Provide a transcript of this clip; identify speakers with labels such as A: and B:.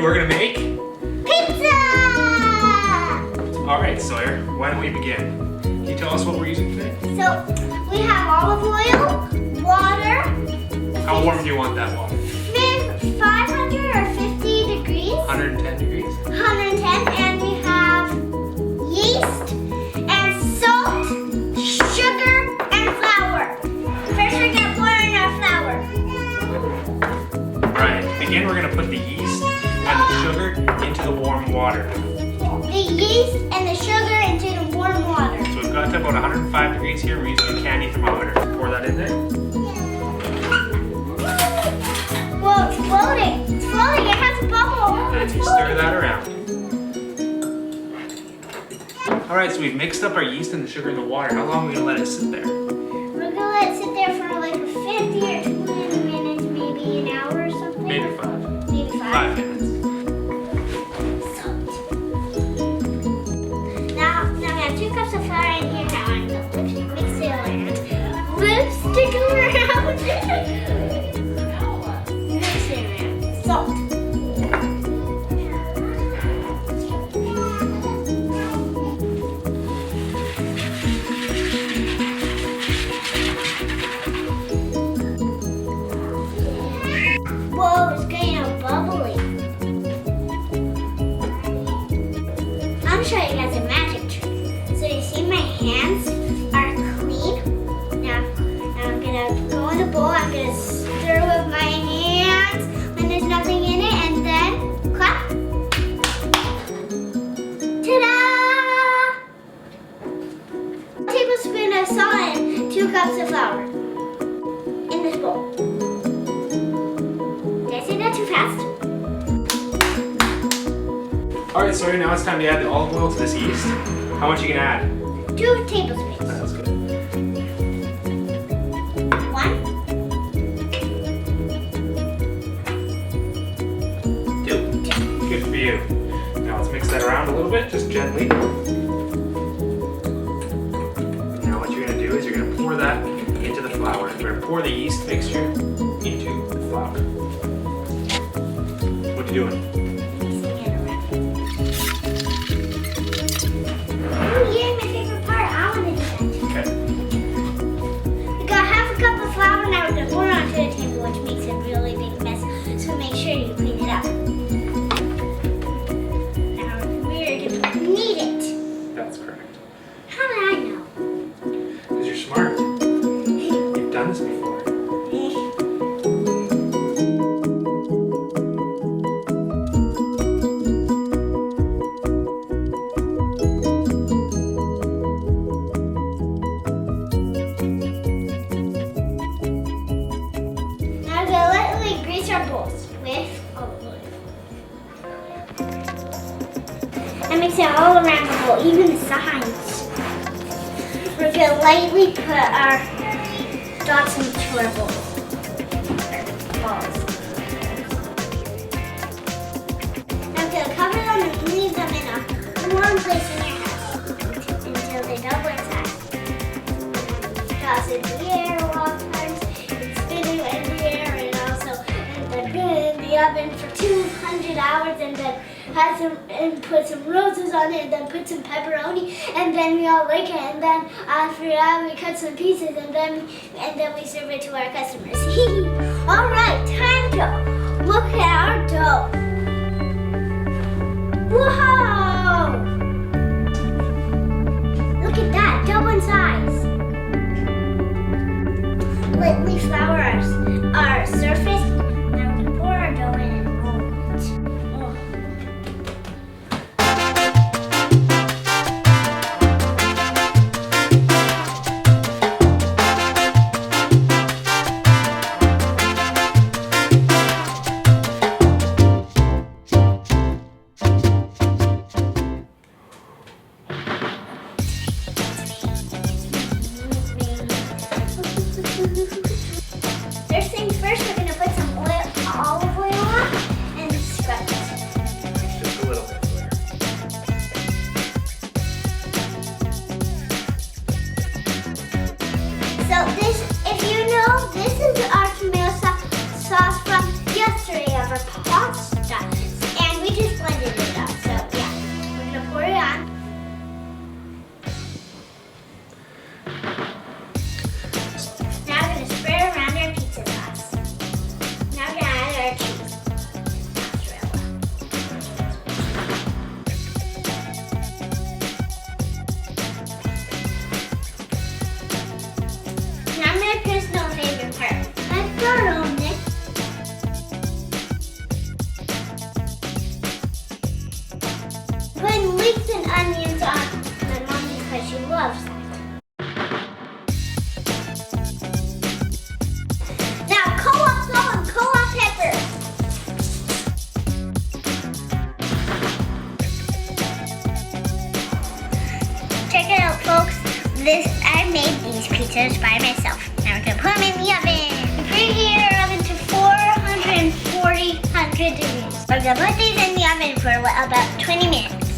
A: we're gonna make
B: pizza!
A: Alright, Sawyer, why don't we begin? Can you tell us what we're using today?
B: So, we have olive oil, water.
A: How warm do you want that water?
B: 550 degrees.
A: 110 degrees.
B: 110, and we have yeast and salt, sugar, and flour. First we're gonna pour in our flour.
A: Alright, again we're gonna put the yeast and the sugar into the warm water.
B: The yeast and the sugar into the warm water.
A: So we've got to about 105 degrees here. We're using a candy thermometer. Pour that in there.
B: Well, it's floating. It's floating. It has a bubble.
A: And you stir that around. Alright, so we've mixed up our yeast and the sugar and the water. How long are we going to let it sit there?
B: We're going to let it sit there for like 50 or 20 minutes, maybe an hour or something.
A: Maybe 5.
B: Maybe 5.
A: 5 minutes.
B: Salt. Now I have 2 cups of flour in here. Now I'm going to mix it around. Let's stick it around. Mix it around. Salt. Whoa, it's getting all bubbly. I'll show you guys a magic trick. So you see my hands are clean. Now I'm gonna go in the bowl. I'm gonna stir with my hands when there's nothing in it, and then clap. Ta-da! A tablespoon of salt and 2 cups of flour in this bowl. Did I say that too fast?
A: Alright, Sawyer, now it's time to add the olive oil to this yeast. How much are you going to add?
B: 2 tablespoons.
A: That's good.
B: 1,
A: 2. Good for you. Now let's mix that around a little bit, just gently. Now what you're going to do is you're going to pour that into the flour. We're going to pour the yeast mixture into the flour. What are you doing?
B: mixing it around. Oh yeah, my favorite part. I want to do that.
A: Okay.
B: We got half a cup of flour. Now we're going to pour it onto the table, which makes a really big mess. So make sure you clean it up. Now we're going to knead it.
A: That's correct.
B: How did I know?
A: Because you're smart. You've done this before.
B: Now we're going to lightly grease our bowls with olive oil. And mix it all around the bowl, even the sides. We're going to lightly put our dots into our bowls. Balls. Now we're going to cover them and leave them in a warm place in your house until they double in size. Toss it in the air while times it's spinning in the air, and also and then put it in the oven for 200 hours, and then put some roses on it, and then put some pepperoni, and then we all like it, and then after that we cut some pieces, and then we serve it to our customers. All right, time to look at our dough. Whoa! Look at that, double in size. Lightly flour our surface. Now we're going to pour our dough in and roll it. Oh. First things first, we're going to put some check it out, folks. I made these pizzas by myself. Now we're gonna put them in the oven. Preheat our oven to 440 degrees. We're gonna put these in the oven for about 20 minutes.